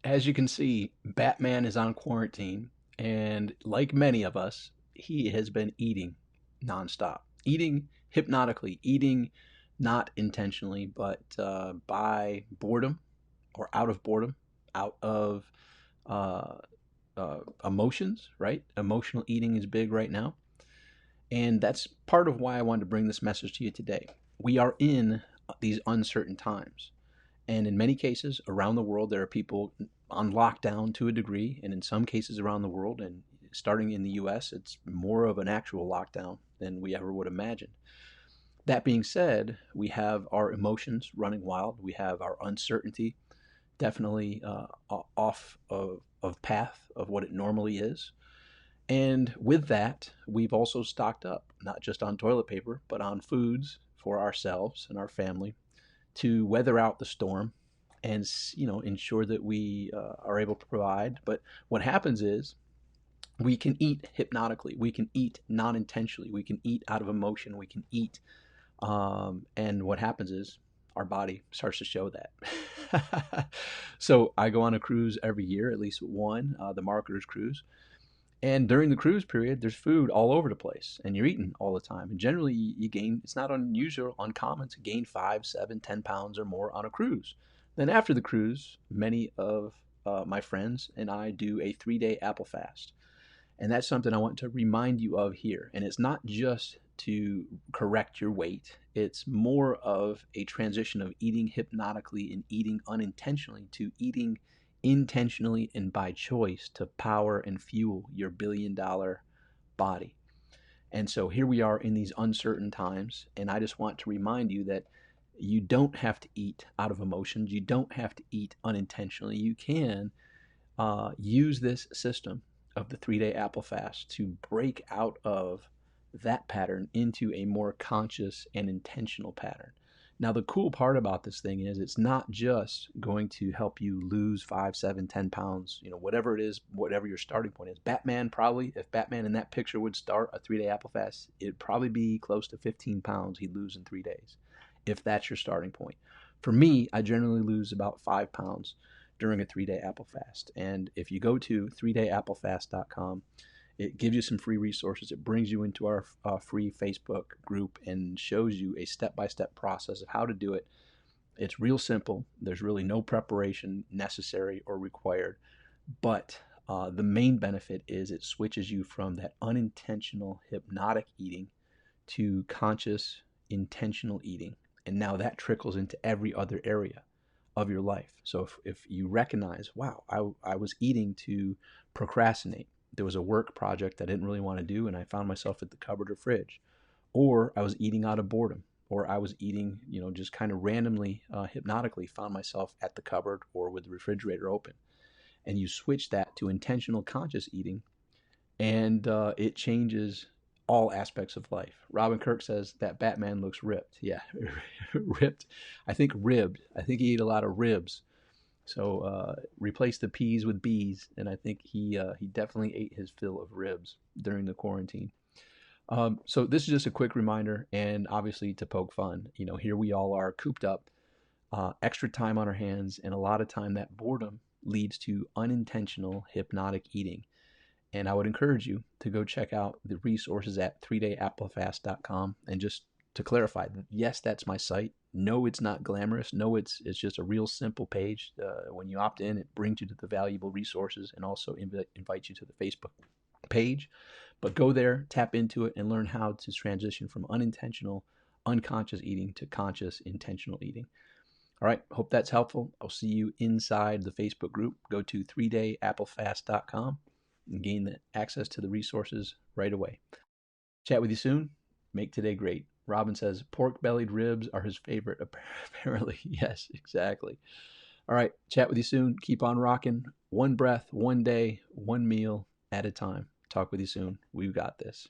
As you can see, Batman is on quarantine, and like many of us, he has been eating nonstop, eating hypnotically, eating not intentionally, but by boredom or out of boredom, out of uh, emotions, right? Emotional eating is big right now. And that's part of why I wanted to bring this message to you today. We are in these uncertain times. And in many cases around the world, there are people on lockdown to a degree. And in some cases around the world, and starting in the US, it's more of an actual lockdown than we ever would imagine. That being said, we have our emotions running wild. We have our uncertainty definitely off of path of what it normally is. And with that, we've also stocked up, not just on toilet paper, but on foods for ourselves and our family to weather out the storm and ensure that we are able to provide. But what happens is we can eat hypnotically, we can eat non-intentionally, we can eat out of emotion, we can eat, and what happens is our body starts to show that. So I go on a cruise every year, at least one, the Marketers Cruise. And during the cruise period, there's food all over the place, and you're eating all the time. And generally, you gain, it's not unusual, uncommon to gain 5, 7, 10 pounds or more on a cruise. Then after the cruise, many of my friends and I do a 3-day apple fast. And that's something I want to remind you of here. And it's not just to correct your weight, it's more of a transition of eating hypnotically and eating unintentionally to eating intentionally and by choice to power and fuel your $1 billion body. And so here we are in these uncertain times. And I just want to remind you that you don't have to eat out of emotions. You don't have to eat unintentionally. You can use this system of the 3-day apple fast to break out of that pattern into a more conscious and intentional pattern. Now, the cool part about this thing is it's not just going to help you lose 5, 7, 10 pounds, whatever it is, whatever your starting point is. Batman probably, if Batman in that picture would start a 3-day apple fast, it'd probably be close to 15 pounds he'd lose in 3 days, if that's your starting point. For me, I generally lose about 5 pounds during a 3-day apple fast. And if you go to 3dayapplefast.com, it gives you some free resources. It brings you into our free Facebook group and shows you a step-by-step process of how to do it. It's real simple. There's really no preparation necessary or required. But the main benefit is it switches you from that unintentional hypnotic eating to conscious intentional eating. And now that trickles into every other area of your life. So if you recognize, wow, I was eating to procrastinate. There was a work project I didn't really want to do, and I found myself at the cupboard or fridge. Or I was eating out of boredom. Or I was eating, just kind of randomly, hypnotically found myself at the cupboard or with the refrigerator open. And you switch that to intentional conscious eating, and it changes all aspects of life. Robin Kirk says that Batman looks ripped. Yeah, ripped. I think ribbed. I think he ate a lot of ribs. So replace the P's with B's, and I think he definitely ate his fill of ribs during the quarantine. So this is just a quick reminder, and obviously to poke fun. Here we all are cooped up, extra time on our hands, and a lot of time that boredom leads to unintentional hypnotic eating. And I would encourage you to go check out the resources at 3dayapplefast.com. And just to clarify, yes, that's my site. No, it's not glamorous. No, it's just a real simple page. When you opt in, it brings you to the valuable resources and also invites you to the Facebook page. But go there, tap into it, and learn how to transition from unintentional, unconscious eating to conscious, intentional eating. All right, hope that's helpful. I'll see you inside the Facebook group. Go to 3dayapplefast.com and gain the access to the resources right away. Chat with you soon. Make today great. Robin says pork bellied ribs are his favorite, apparently. Yes, exactly. All right, chat with you soon. Keep on rocking. One breath, one day, one meal at a time. Talk with you soon. We've got this.